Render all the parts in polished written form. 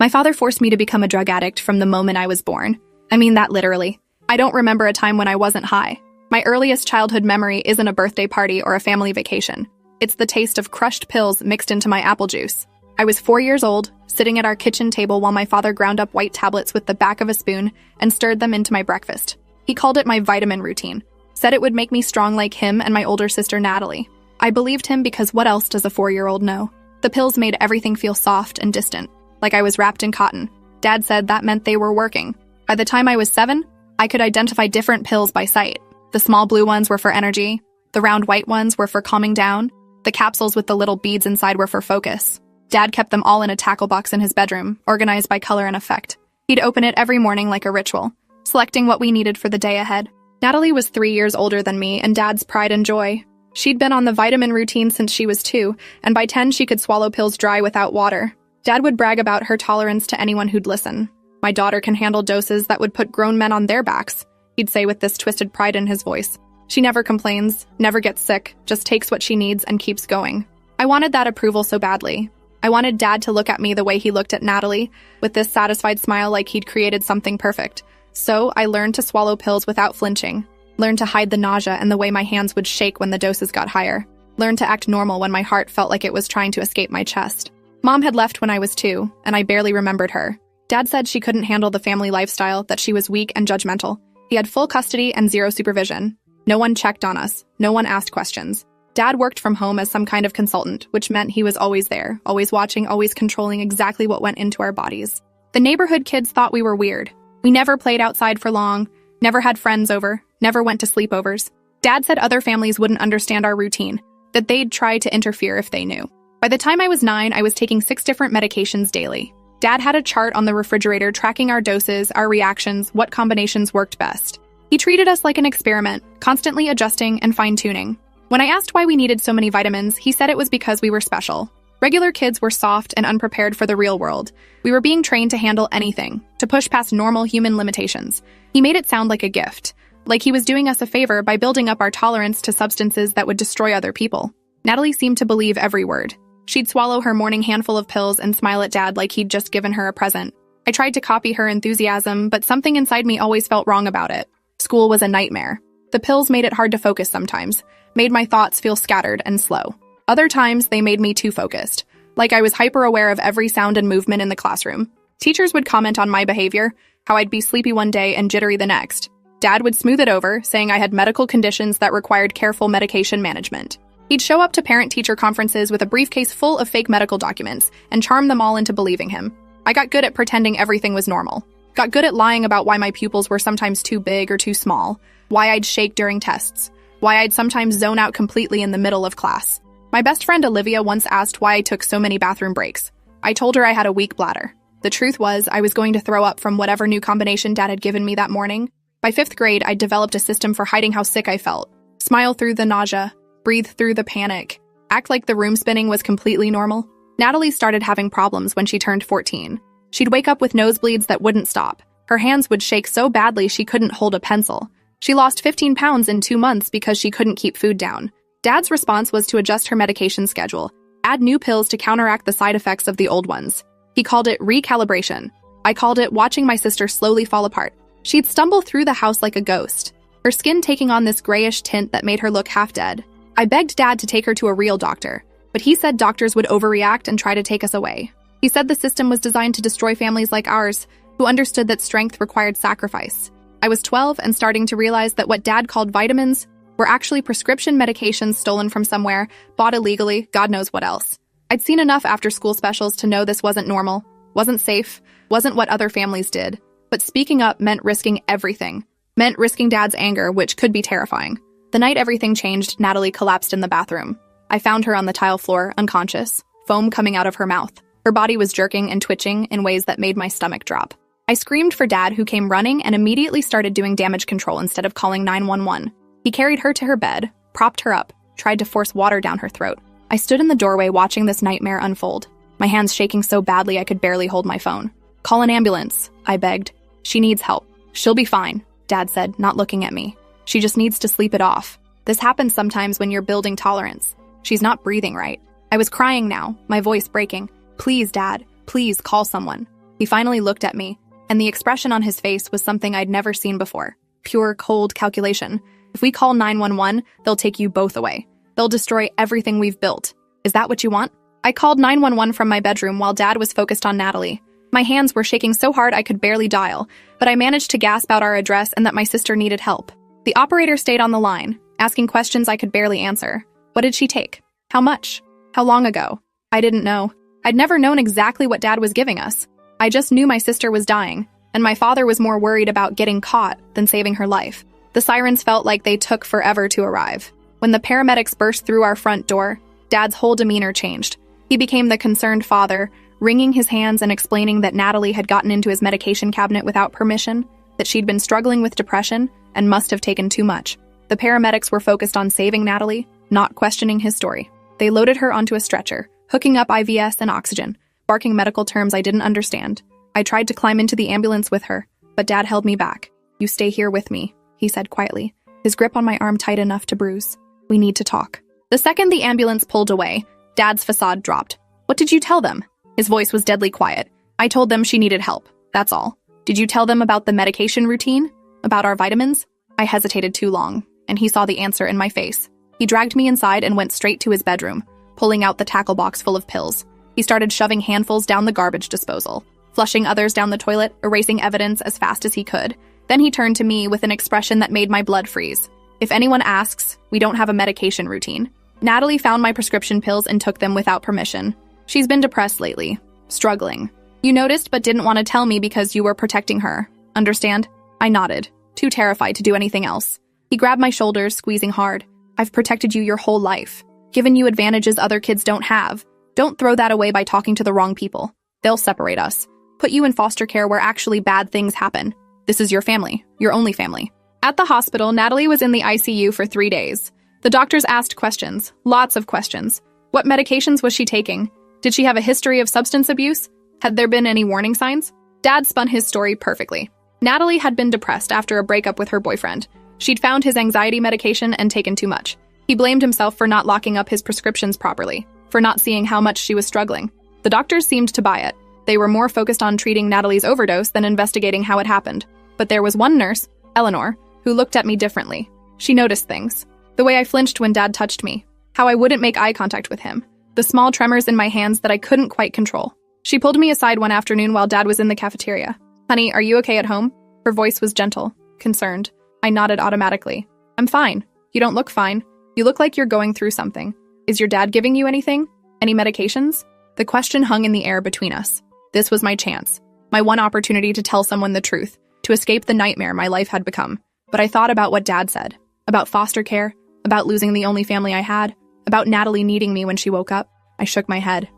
My father forced me to become a drug addict from the moment I was born. I mean that literally. I don't remember a time when I wasn't high. My earliest childhood memory isn't a birthday party or a family vacation. It's the taste of crushed pills mixed into my apple juice. I was 4 years old, sitting at our kitchen table while my father ground up white tablets with the back of a spoon and stirred them into my breakfast. He called it my vitamin routine, said it would make me strong like him and my older sister Natalie. I believed him because what else does a 4-year-old know? The pills made everything feel soft and distant, like I was wrapped in cotton. Dad said that meant they were working. By the time I was 7, I could identify different pills by sight. The small blue ones were for energy, the round white ones were for calming down, the capsules with the little beads inside were for focus. Dad kept them all in a tackle box in his bedroom, organized by color and effect. He'd open it every morning like a ritual, selecting what we needed for the day ahead. Natalie was 3 years older than me and Dad's pride and joy. She'd been on the vitamin routine since she was 2, and by 10 she could swallow pills dry without water. Dad would brag about her tolerance to anyone who'd listen. My daughter can handle doses that would put grown men on their backs, he'd say with this twisted pride in his voice. She never complains, never gets sick, just takes what she needs and keeps going. I wanted that approval so badly. I wanted Dad to look at me the way he looked at Natalie, with this satisfied smile like he'd created something perfect. So I learned to swallow pills without flinching, learned to hide the nausea and the way my hands would shake when the doses got higher, learned to act normal when my heart felt like it was trying to escape my chest. Mom had left when I was 2, and I barely remembered her. Dad said she couldn't handle the family lifestyle, that she was weak and judgmental. He had full custody and zero supervision. No one checked on us. No one asked questions. Dad worked from home as some kind of consultant, which meant he was always there, always watching, always controlling exactly what went into our bodies. The neighborhood kids thought we were weird. We never played outside for long, never had friends over, never went to sleepovers. Dad said other families wouldn't understand our routine, that they'd try to interfere if they knew. By the time I was 9, I was taking 6 different medications daily. Dad had a chart on the refrigerator tracking our doses, our reactions, what combinations worked best. He treated us like an experiment, constantly adjusting and fine-tuning. When I asked why we needed so many vitamins, he said it was because we were special. Regular kids were soft and unprepared for the real world. We were being trained to handle anything, to push past normal human limitations. He made it sound like a gift, like he was doing us a favor by building up our tolerance to substances that would destroy other people. Natalie seemed to believe every word. She'd swallow her morning handful of pills and smile at Dad like he'd just given her a present. I tried to copy her enthusiasm, but something inside me always felt wrong about it. School was a nightmare. The pills made it hard to focus sometimes, made my thoughts feel scattered and slow. Other times, they made me too focused, like I was hyper-aware of every sound and movement in the classroom. Teachers would comment on my behavior, how I'd be sleepy one day and jittery the next. Dad would smooth it over, saying I had medical conditions that required careful medication management. He'd show up to parent-teacher conferences with a briefcase full of fake medical documents and charm them all into believing him. I got good at pretending everything was normal. Got good at lying about why my pupils were sometimes too big or too small, why I'd shake during tests, why I'd sometimes zone out completely in the middle of class. My best friend Olivia once asked why I took so many bathroom breaks. I told her I had a weak bladder. The truth was, I was going to throw up from whatever new combination Dad had given me that morning. By 5th grade, I'd developed a system for hiding how sick I felt. Smile through the nausea, breathe through the panic, act like the room spinning was completely normal. Natalie started having problems when she turned 14. She'd wake up with nosebleeds that wouldn't stop. Her hands would shake so badly she couldn't hold a pencil. She lost 15 pounds in 2 months because she couldn't keep food down. Dad's response was to adjust her medication schedule, add new pills to counteract the side effects of the old ones. He called it recalibration. I called it watching my sister slowly fall apart. She'd stumble through the house like a ghost, her skin taking on this grayish tint that made her look half dead. I begged Dad to take her to a real doctor, but he said doctors would overreact and try to take us away. He said the system was designed to destroy families like ours, who understood that strength required sacrifice. I was 12 and starting to realize that what Dad called vitamins were actually prescription medications stolen from somewhere, bought illegally, God knows what else. I'd seen enough after-school specials to know this wasn't normal, wasn't safe, wasn't what other families did. But speaking up meant risking everything. Meant risking Dad's anger, which could be terrifying. The night everything changed, Natalie collapsed in the bathroom. I found her on the tile floor, unconscious, foam coming out of her mouth. Her body was jerking and twitching in ways that made my stomach drop. I screamed for Dad, who came running and immediately started doing damage control instead of calling 911. He carried her to her bed, propped her up, tried to force water down her throat. I stood in the doorway watching this nightmare unfold, my hands shaking so badly I could barely hold my phone. Call an ambulance, I begged. She needs help. She'll be fine, Dad said, not looking at me. She just needs to sleep it off. This happens sometimes when you're building tolerance. She's not breathing right. I was crying now, my voice breaking. Please, Dad, please call someone. He He finally looked at me, and the expression on his face was something I'd never seen before. Pure, cold calculation. If we call 911, they'll take you both away. They'll destroy everything we've built. Is that what you want? I called 911 from my bedroom while Dad was focused on Natalie. My hands were shaking so hard I could barely dial, but I managed to gasp out our address and that my sister needed help. The operator stayed on the line, asking questions I could barely answer. What did she take? How much? How long ago? I didn't know. I'd never known exactly what Dad was giving us. I just knew my sister was dying, and my father was more worried about getting caught than saving her life. The sirens felt like they took forever to arrive. When the paramedics burst through our front door, Dad's whole demeanor changed. He became the concerned father, wringing his hands and explaining that Natalie had gotten into his medication cabinet without permission, that she'd been struggling with depression and must have taken too much. The paramedics were focused on saving Natalie, not questioning his story. They loaded her onto a stretcher, hooking up IVs and oxygen, barking medical terms I didn't understand. I tried to climb into the ambulance with her, but Dad held me back. "You stay here with me," he said quietly, his grip on my arm tight enough to bruise. "We need to talk." The second the ambulance pulled away, Dad's facade dropped. "What did you tell them?" His voice was deadly quiet. "I told them she needed help. That's all." "Did you tell them about the medication routine? About our vitamins?" I hesitated too long, and he saw the answer in my face. He dragged me inside and went straight to his bedroom, pulling out the tackle box full of pills. He started shoving handfuls down the garbage disposal, flushing others down the toilet, erasing evidence as fast as he could. Then he turned to me with an expression that made my blood freeze. "If anyone asks, we don't have a medication routine." Natalie found my prescription pills and took them without permission. She's been depressed lately, struggling. "You noticed but didn't want to tell me because you were protecting her. Understand?" I nodded, too terrified to do anything else. He grabbed my shoulders, squeezing hard. "I've protected you your whole life, given you advantages other kids don't have. Don't throw that away by talking to the wrong people. They'll separate us, put you in foster care where actually bad things happen. This is your family, your only family." At the hospital, Natalie was in the ICU for 3 days. The doctors asked questions, lots of questions. What medications was she taking? Did she have a history of substance abuse? Had there been any warning signs? Dad spun his story perfectly. Natalie had been depressed after a breakup with her boyfriend. She'd found his anxiety medication and taken too much. He blamed himself for not locking up his prescriptions properly, for not seeing how much she was struggling. The doctors seemed to buy it. They were more focused on treating Natalie's overdose than investigating how it happened. But there was one nurse, Eleanor, who looked at me differently. She noticed things. The way I flinched when Dad touched me. How I wouldn't make eye contact with him. The small tremors in my hands that I couldn't quite control. She pulled me aside one afternoon while Dad was in the cafeteria. "Honey, are you okay at home?" Her voice was gentle, concerned. I nodded automatically. "I'm fine. You don't look fine. You look like you're going through something. Is your dad giving you anything? Any medications?" The question hung in the air between us. This was my chance. My one opportunity to tell someone the truth, to escape the nightmare my life had become. But I thought about what Dad said. About foster care, about losing the only family I had, about Natalie needing me when she woke up. I shook my head.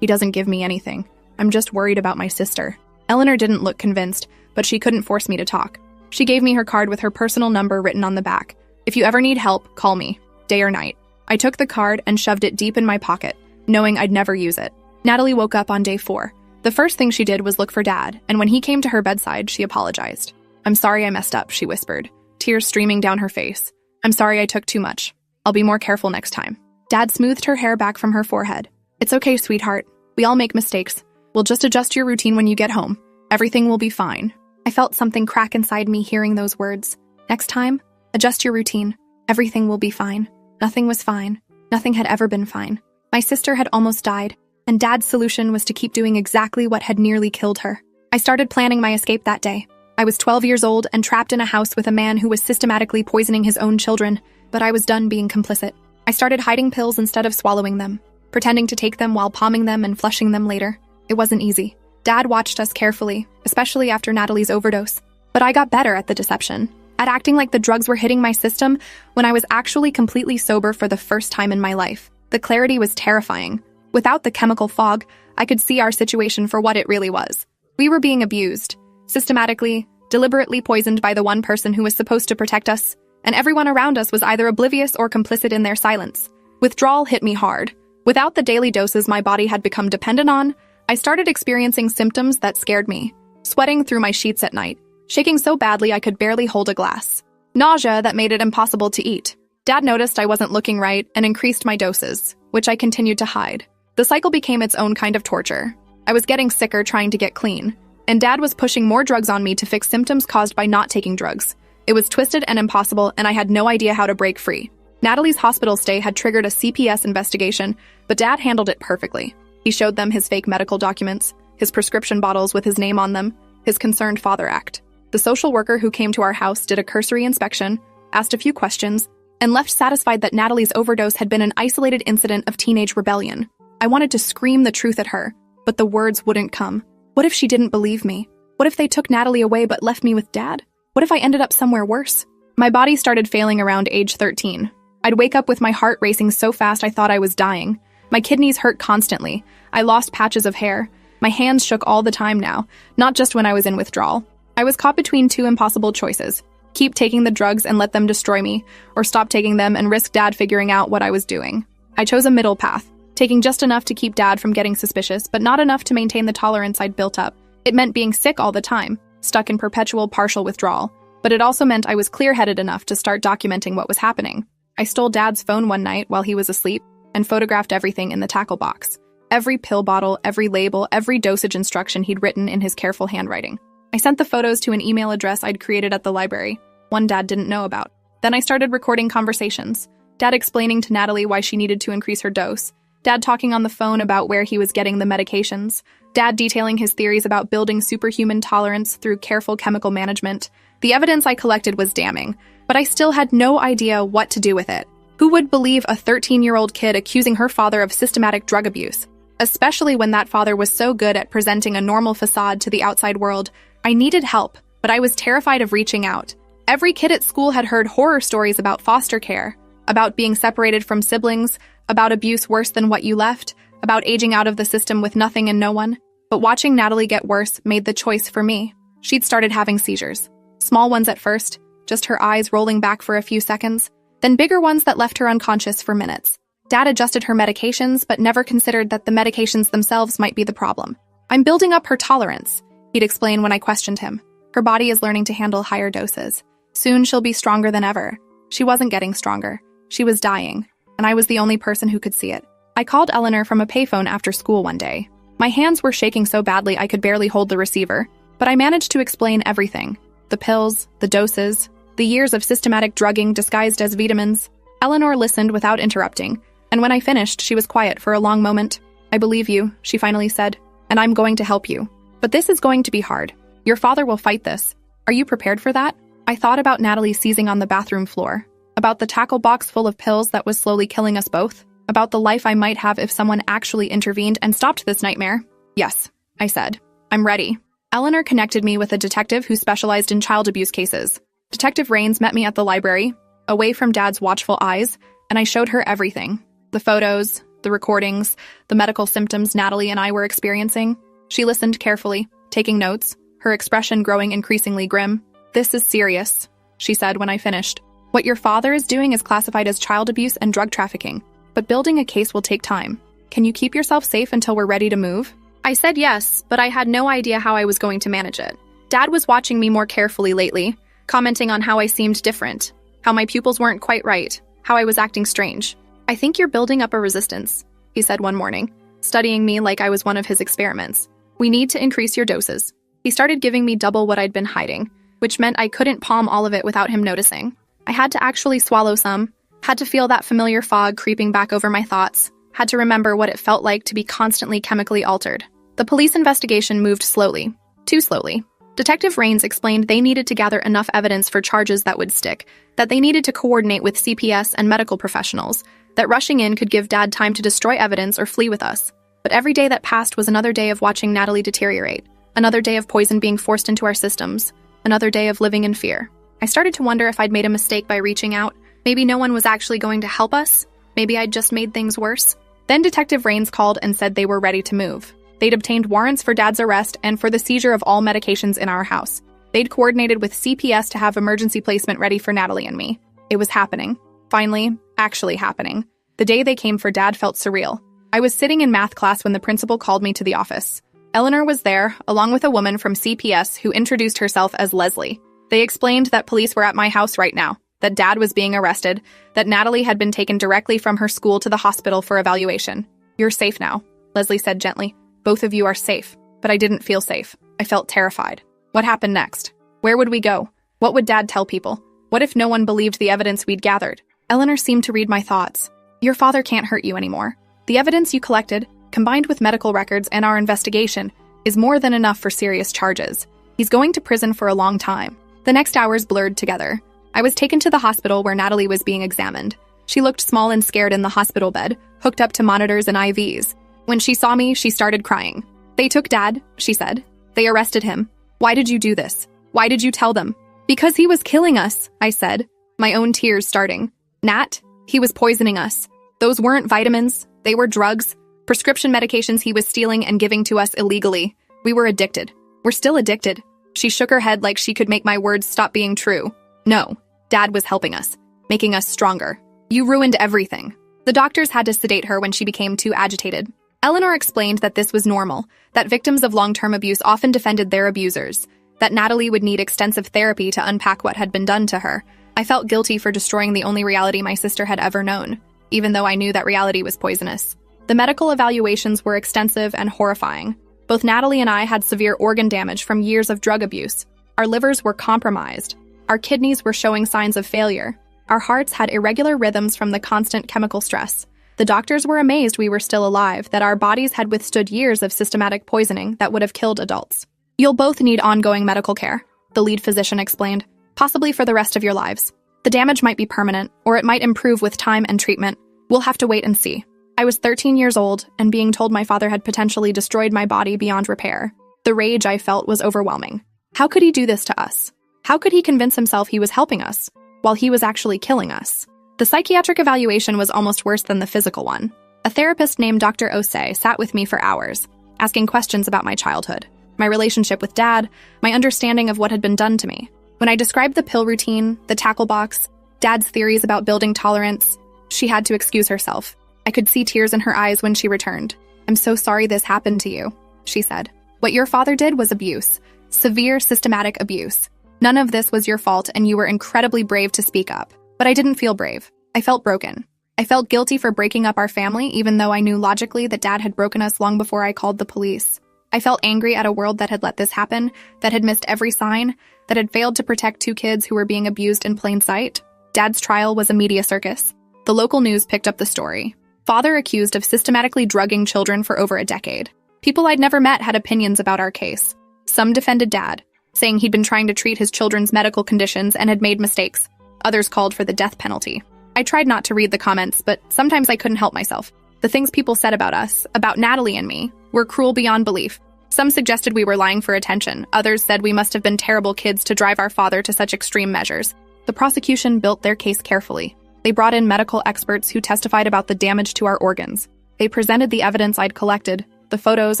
He doesn't give me anything. I'm just worried about my sister. Eleanor didn't look convinced, but she couldn't force me to talk. She gave me her card with her personal number written on the back. "If you ever need help, call me, day or night." I took the card and shoved it deep in my pocket, knowing I'd never use it. Natalie woke up on day 4. The first thing she did was look for Dad, and when he came to her bedside, she apologized. "I'm sorry I messed up," she whispered, tears streaming down her face. "I'm sorry I took too much. I'll be more careful next time." Dad smoothed her hair back from her forehead. "It's okay, sweetheart. We all make mistakes. We'll just adjust your routine when you get home. Everything will be fine." I felt something crack inside me hearing those words. Next time, adjust your routine. Everything will be fine. Nothing was fine. Nothing had ever been fine. My sister had almost died, and Dad's solution was to keep doing exactly what had nearly killed her. I started planning my escape that day. I was 12 years old and trapped in a house with a man who was systematically poisoning his own children, but I was done being complicit. I started hiding pills instead of swallowing them, pretending to take them while palming them and flushing them later. It wasn't easy. Dad watched us carefully, especially after Natalie's overdose. But I got better at the deception, at acting like the drugs were hitting my system when I was actually completely sober for the first time in my life. The clarity was terrifying. Without the chemical fog, I could see our situation for what it really was. We were being abused, systematically, deliberately poisoned by the one person who was supposed to protect us, and everyone around us was either oblivious or complicit in their silence. Withdrawal hit me hard. Without the daily doses my body had become dependent on, I started experiencing symptoms that scared me. Sweating through my sheets at night, shaking so badly I could barely hold a glass. Nausea that made it impossible to eat. Dad noticed I wasn't looking right and increased my doses, which I continued to hide. The cycle became its own kind of torture. I was getting sicker trying to get clean, and Dad was pushing more drugs on me to fix symptoms caused by not taking drugs. It was twisted and impossible, and I had no idea how to break free. Natalie's hospital stay had triggered a CPS investigation, but Dad handled it perfectly. He showed them his fake medical documents, his prescription bottles with his name on them, his Concerned Father Act. The social worker who came to our house did a cursory inspection, asked a few questions, and left satisfied that Natalie's overdose had been an isolated incident of teenage rebellion. I wanted to scream the truth at her, but the words wouldn't come. What if she didn't believe me? What if they took Natalie away but left me with Dad? What if I ended up somewhere worse? My body started failing around age 13. I'd wake up with my heart racing so fast I thought I was dying. My kidneys hurt constantly. I lost patches of hair. My hands shook all the time now, not just when I was in withdrawal. I was caught between two impossible choices. Keep taking the drugs and let them destroy me, or stop taking them and risk Dad figuring out what I was doing. I chose a middle path, taking just enough to keep Dad from getting suspicious, but not enough to maintain the tolerance I'd built up. It meant being sick all the time, stuck in perpetual partial withdrawal, but it also meant I was clear-headed enough to start documenting what was happening. I stole Dad's phone one night while he was asleep and photographed everything in the tackle box. Every pill bottle, every label, every dosage instruction he'd written in his careful handwriting. I sent the photos to an email address I'd created at the library, one Dad didn't know about. Then I started recording conversations. Dad explaining to Natalie why she needed to increase her dose. Dad talking on the phone about where he was getting the medications. Dad detailing his theories about building superhuman tolerance through careful chemical management. The evidence I collected was damning, but I still had no idea what to do with it. Who would believe a 13-year-old kid accusing her father of systematic drug abuse? Especially when that father was so good at presenting a normal facade to the outside world. I needed help, but I was terrified of reaching out. Every kid at school had heard horror stories about foster care, about being separated from siblings, about abuse worse than what you left, about aging out of the system with nothing and no one. But watching Natalie get worse made the choice for me. She'd started having seizures. Small ones at first, just her eyes rolling back for a few seconds, then bigger ones that left her unconscious for minutes. Dad adjusted her medications, but never considered that the medications themselves might be the problem. I'm building up her tolerance, he'd explain when I questioned him. Her body is learning to handle higher doses. Soon she'll be stronger than ever. She wasn't getting stronger. She was dying, and I was the only person who could see it. I called Eleanor from a payphone after school one day. My hands were shaking so badly I could barely hold the receiver, but I managed to explain everything. The pills, the doses, the years of systematic drugging disguised as vitamins. Eleanor listened without interrupting, and when I finished, she was quiet for a long moment. I believe you, she finally said, and I'm going to help you. But this is going to be hard. Your father will fight this. Are you prepared for that? I thought about Natalie seizing on the bathroom floor, about the tackle box full of pills that was slowly killing us both, about the life I might have if someone actually intervened and stopped this nightmare. Yes, I said. I'm ready. Eleanor connected me with a detective who specialized in child abuse cases. Detective Rains met me at the library, away from Dad's watchful eyes, and I showed her everything. The photos, the recordings, the medical symptoms Natalie and I were experiencing. She listened carefully, taking notes, her expression growing increasingly grim. This is serious, she said when I finished. What your father is doing is classified as child abuse and drug trafficking, but building a case will take time. Can you keep yourself safe until we're ready to move? I said yes, but I had no idea how I was going to manage it. Dad was watching me more carefully lately, commenting on how I seemed different, how my pupils weren't quite right, how I was acting strange. I think you're building up a resistance, he said one morning, studying me like I was one of his experiments. We need to increase your doses. He started giving me double what I'd been hiding, which meant I couldn't palm all of it without him noticing. I had to actually swallow some, had to feel that familiar fog creeping back over my thoughts, had to remember what it felt like to be constantly chemically altered. The police investigation moved slowly, too slowly. Detective Rains explained they needed to gather enough evidence for charges that would stick, that they needed to coordinate with CPS and medical professionals, that rushing in could give Dad time to destroy evidence or flee with us. But every day that passed was another day of watching Natalie deteriorate, another day of poison being forced into our systems, another day of living in fear. I started to wonder if I'd made a mistake by reaching out. Maybe no one was actually going to help us. Maybe I'd just made things worse. Then Detective Rains called and said they were ready to move. They'd obtained warrants for Dad's arrest and for the seizure of all medications in our house. They'd coordinated with CPS to have emergency placement ready for Natalie and me. It was happening. Finally, actually happening. The day they came for Dad felt surreal. I was sitting in math class when the principal called me to the office. Eleanor was there, along with a woman from CPS who introduced herself as Leslie. They explained that police were at my house right now, that Dad was being arrested, that Natalie had been taken directly from her school to the hospital for evaluation. You're safe now, Leslie said gently. Both of you are safe. But I didn't feel safe. I felt terrified. What happened next? Where would we go? What would Dad tell people? What if no one believed the evidence we'd gathered? Eleanor seemed to read my thoughts. Your father can't hurt you anymore. The evidence you collected, combined with medical records and our investigation, is more than enough for serious charges. He's going to prison for a long time. The next hours blurred together. I was taken to the hospital where Natalie was being examined. She looked small and scared in the hospital bed, hooked up to monitors and IVs. When she saw me, she started crying. They took Dad, she said. They arrested him. Why did you do this? Why did you tell them? Because he was killing us, I said, my own tears starting. Nat, he was poisoning us. Those weren't vitamins. They were drugs. Prescription medications he was stealing and giving to us illegally. We were addicted. We're still addicted. She shook her head like she could make my words stop being true. No, Dad was helping us, making us stronger. You ruined everything. The doctors had to sedate her when she became too agitated. Eleanor explained that this was normal, that victims of long-term abuse often defended their abusers, that Natalie would need extensive therapy to unpack what had been done to her. I felt guilty for destroying the only reality my sister had ever known, even though I knew that reality was poisonous. The medical evaluations were extensive and horrifying. Both Natalie and I had severe organ damage from years of drug abuse. Our livers were compromised. Our kidneys were showing signs of failure. Our hearts had irregular rhythms from the constant chemical stress. The doctors were amazed we were still alive, that our bodies had withstood years of systematic poisoning that would have killed adults. You'll both need ongoing medical care, the lead physician explained, possibly for the rest of your lives. The damage might be permanent, or it might improve with time and treatment. We'll have to wait and see. I was 13 years old, and being told my father had potentially destroyed my body beyond repair. The rage I felt was overwhelming. How could he do this to us? How could he convince himself he was helping us, while he was actually killing us? The psychiatric evaluation was almost worse than the physical one. A therapist named Dr. Osei sat with me for hours, asking questions about my childhood, my relationship with Dad, my understanding of what had been done to me. When I described the pill routine, the tackle box, Dad's theories about building tolerance, she had to excuse herself. I could see tears in her eyes when she returned. I'm so sorry this happened to you, she said. What your father did was abuse. Severe, systematic abuse. None of this was your fault, and you were incredibly brave to speak up. But I didn't feel brave. I felt broken. I felt guilty for breaking up our family, even though I knew logically that Dad had broken us long before I called the police. I felt angry at a world that had let this happen, that had missed every sign, that had failed to protect two kids who were being abused in plain sight. Dad's trial was a media circus. The local news picked up the story. Father accused of systematically drugging children for over a decade. People I'd never met had opinions about our case. Some defended Dad, saying he'd been trying to treat his children's medical conditions and had made mistakes. Others called for the death penalty. I tried not to read the comments, but sometimes I couldn't help myself. The things people said about us, about Natalie and me, were cruel beyond belief. Some suggested we were lying for attention. Others said we must have been terrible kids to drive our father to such extreme measures. The prosecution built their case carefully. They brought in medical experts who testified about the damage to our organs. They presented the evidence I'd collected, the photos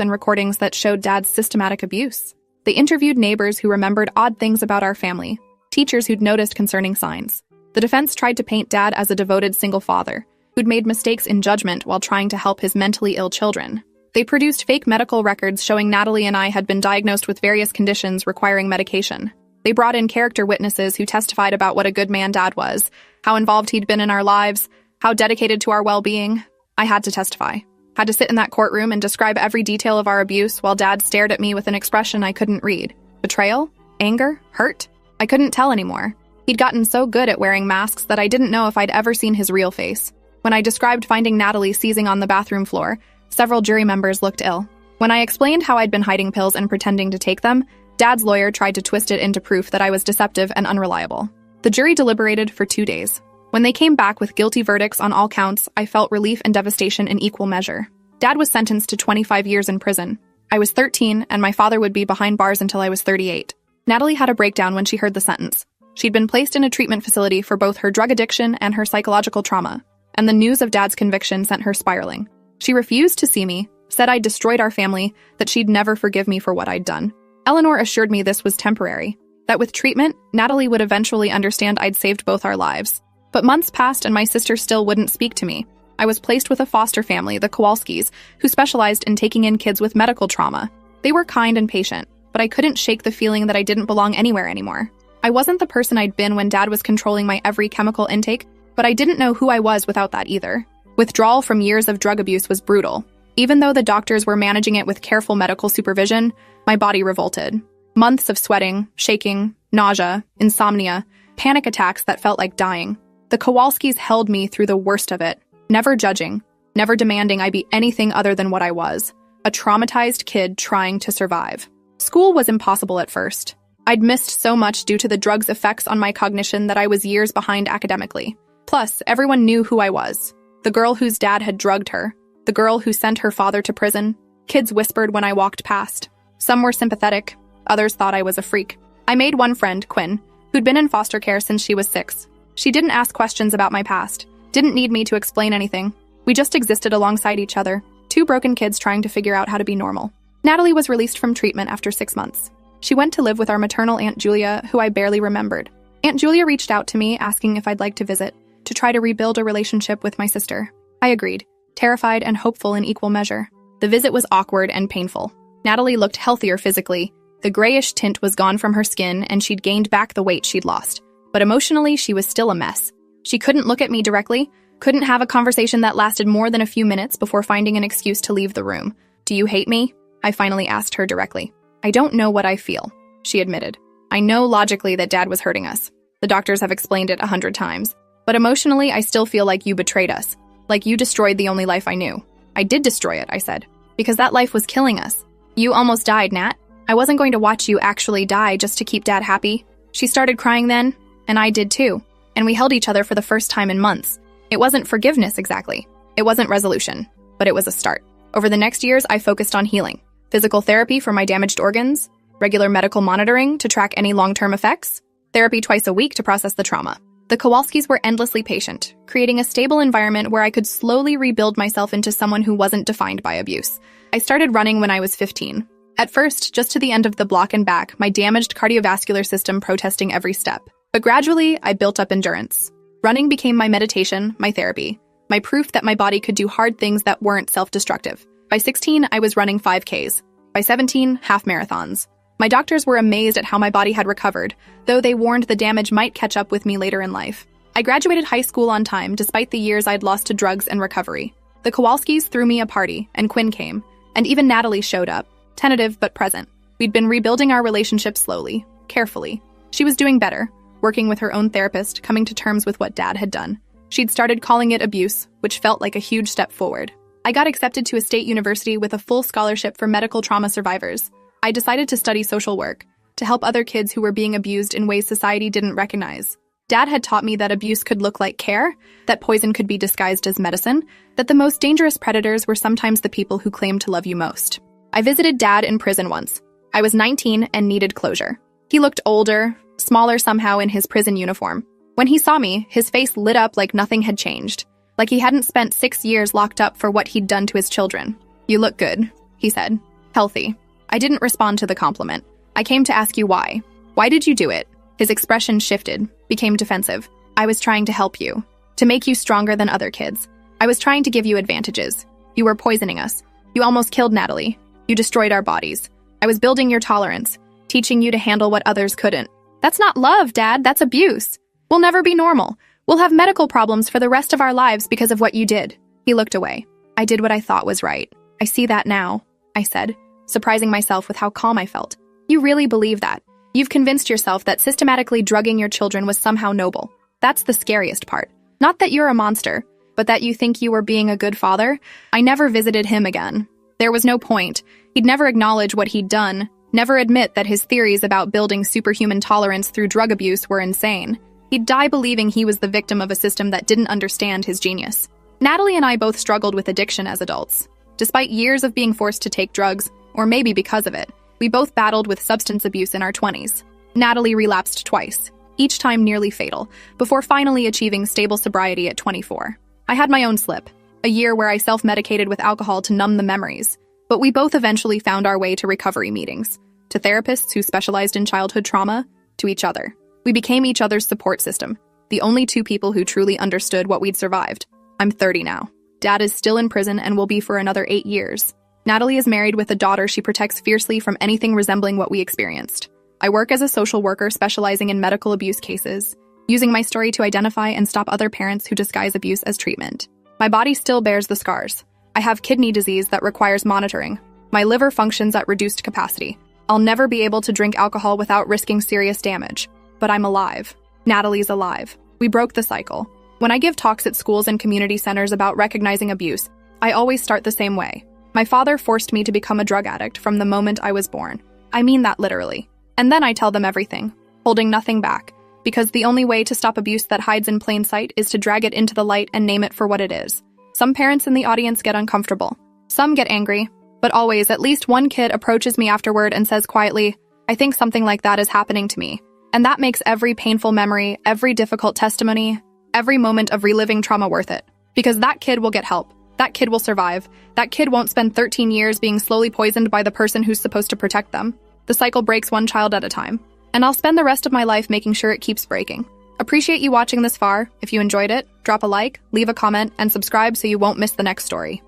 and recordings that showed Dad's systematic abuse. They interviewed neighbors who remembered odd things about our family, teachers who'd noticed concerning signs. The defense tried to paint Dad as a devoted single father, who'd made mistakes in judgment while trying to help his mentally ill children. They produced fake medical records showing Natalie and I had been diagnosed with various conditions requiring medication. They brought in character witnesses who testified about what a good man Dad was, how involved he'd been in our lives, how dedicated to our well-being. I had to testify. Had to sit in that courtroom and describe every detail of our abuse while Dad stared at me with an expression I couldn't read. Betrayal? Anger? Hurt? I couldn't tell anymore. He'd gotten so good at wearing masks that I didn't know if I'd ever seen his real face. When I described finding Natalie seizing on the bathroom floor, several jury members looked ill. When I explained how I'd been hiding pills and pretending to take them, Dad's lawyer tried to twist it into proof that I was deceptive and unreliable. The jury deliberated for 2 days. When they came back with guilty verdicts on all counts, I felt relief and devastation in equal measure. Dad was sentenced to 25 years in prison. I was 13, and my father would be behind bars until I was 38. Natalie had a breakdown when she heard the sentence. She'd been placed in a treatment facility for both her drug addiction and her psychological trauma, and the news of Dad's conviction sent her spiraling. She refused to see me, said I'd destroyed our family, that she'd never forgive me for what I'd done. Eleanor assured me this was temporary, that with treatment, Natalie would eventually understand I'd saved both our lives. But months passed and my sister still wouldn't speak to me. I was placed with a foster family, the Kowalskis, who specialized in taking in kids with medical trauma. They were kind and patient, but I couldn't shake the feeling that I didn't belong anywhere anymore. I wasn't the person I'd been when Dad was controlling my every chemical intake, but I didn't know who I was without that either. Withdrawal from years of drug abuse was brutal. Even though the doctors were managing it with careful medical supervision, my body revolted. Months of sweating, shaking, nausea, insomnia, panic attacks that felt like dying. The Kowalskis held me through the worst of it, never judging, never demanding I be anything other than what I was, a traumatized kid trying to survive. School was impossible at first. I'd missed so much due to the drug's effects on my cognition that I was years behind academically. Plus, everyone knew who I was. The girl whose dad had drugged her. The girl who sent her father to prison. Kids whispered when I walked past. Some were sympathetic. Others thought I was a freak. I made one friend, Quinn, who'd been in foster care since she was 6. She didn't ask questions about my past. Didn't need me to explain anything. We just existed alongside each other. 2 broken kids trying to figure out how to be normal. Natalie was released from treatment after 6 months. She went to live with our maternal Aunt Julia, who I barely remembered. Aunt Julia reached out to me, asking if I'd like to visit, to try to rebuild a relationship with my sister. I agreed, terrified and hopeful in equal measure. The visit was awkward and painful. Natalie looked healthier physically. The grayish tint was gone from her skin, and she'd gained back the weight she'd lost. But emotionally, she was still a mess. She couldn't look at me directly, couldn't have a conversation that lasted more than a few minutes before finding an excuse to leave the room. "Do you hate me?" I finally asked her directly. "I don't know what I feel," she admitted. "I know logically that Dad was hurting us. The doctors have explained it 100 times. But emotionally, I still feel like you betrayed us. Like you destroyed the only life I knew." "I did destroy it," I said. "Because that life was killing us. You almost died, Nat. I wasn't going to watch you actually die just to keep Dad happy." She started crying then, and I did too. And we held each other for the first time in months. It wasn't forgiveness exactly. It wasn't resolution. But it was a start. Over the next years, I focused on healing. Physical therapy for my damaged organs, regular medical monitoring to track any long-term effects, therapy twice a week to process the trauma. The Kowalskis were endlessly patient, creating a stable environment where I could slowly rebuild myself into someone who wasn't defined by abuse. I started running when I was 15. At first, just to the end of the block and back, my damaged cardiovascular system protesting every step. But gradually, I built up endurance. Running became my meditation, my therapy, my proof that my body could do hard things that weren't self-destructive. By 16, I was running 5Ks. By 17, half marathons. My doctors were amazed at how my body had recovered, though they warned the damage might catch up with me later in life. I graduated high school on time despite the years I'd lost to drugs and recovery. The Kowalskis threw me a party, and Quinn came, and even Natalie showed up, tentative but present. We'd been rebuilding our relationship slowly, carefully. She was doing better, working with her own therapist, coming to terms with what Dad had done. She'd started calling it abuse, which felt like a huge step forward. I got accepted to a state university with a full scholarship for medical trauma survivors. I decided to study social work, to help other kids who were being abused in ways society didn't recognize. Dad had taught me that abuse could look like care, that poison could be disguised as medicine, that the most dangerous predators were sometimes the people who claimed to love you most. I visited Dad in prison once. I was 19 and needed closure. He looked older, smaller somehow in his prison uniform. When he saw me, his face lit up like nothing had changed, like he hadn't spent 6 years locked up for what he'd done to his children. "You look good," he said. "Healthy." I didn't respond to the compliment. "I came to ask you why. Why did you do it?" His expression shifted, became defensive. "I was trying to help you, to make you stronger than other kids. I was trying to give you advantages. You were poisoning us. You almost killed Natalie. You destroyed our bodies. I was building your tolerance, teaching you to handle what others couldn't." "That's not love, Dad. That's abuse. We'll never be normal. We'll have medical problems for the rest of our lives because of what you did." He looked away. "I did what I thought was right. I see that now," I said, surprising myself with how calm I felt. "You really believe that? You've convinced yourself that systematically drugging your children was somehow noble. That's the scariest part. Not that you're a monster, but that you think you were being a good father." I never visited him again. There was no point. He'd never acknowledge what he'd done, never admit that his theories about building superhuman tolerance through drug abuse were insane. He'd die believing he was the victim of a system that didn't understand his genius. Natalie and I both struggled with addiction as adults. Despite years of being forced to take drugs, or maybe because of it, we both battled with substance abuse in our 20s. Natalie relapsed twice, each time nearly fatal, before finally achieving stable sobriety at 24. I had my own slip, a year where I self-medicated with alcohol to numb the memories, but we both eventually found our way to recovery meetings, to therapists who specialized in childhood trauma, to each other. We became each other's support system, the only 2 people who truly understood what we'd survived. I'm 30 now. Dad is still in prison and will be for another 8 years. Natalie is married with a daughter she protects fiercely from anything resembling what we experienced. I work as a social worker specializing in medical abuse cases, using my story to identify and stop other parents who disguise abuse as treatment. My body still bears the scars, I have kidney disease that requires monitoring. My liver functions at reduced capacity. I'll never be able to drink alcohol without risking serious damage. But I'm alive. Natalie's alive. We broke the cycle. When I give talks at schools and community centers about recognizing abuse, I always start the same way. My father forced me to become a drug addict from the moment I was born. I mean that literally. And then I tell them everything, holding nothing back, because the only way to stop abuse that hides in plain sight is to drag it into the light and name it for what it is. Some parents in the audience get uncomfortable. Some get angry. But always, at least one kid approaches me afterward and says quietly, "I think something like that is happening to me." And that makes every painful memory, every difficult testimony, every moment of reliving trauma worth it. Because that kid will get help. That kid will survive. That kid won't spend 13 years being slowly poisoned by the person who's supposed to protect them. The cycle breaks one child at a time. And I'll spend the rest of my life making sure it keeps breaking. Appreciate you watching this far. If you enjoyed it, drop a like, leave a comment, and subscribe so you won't miss the next story.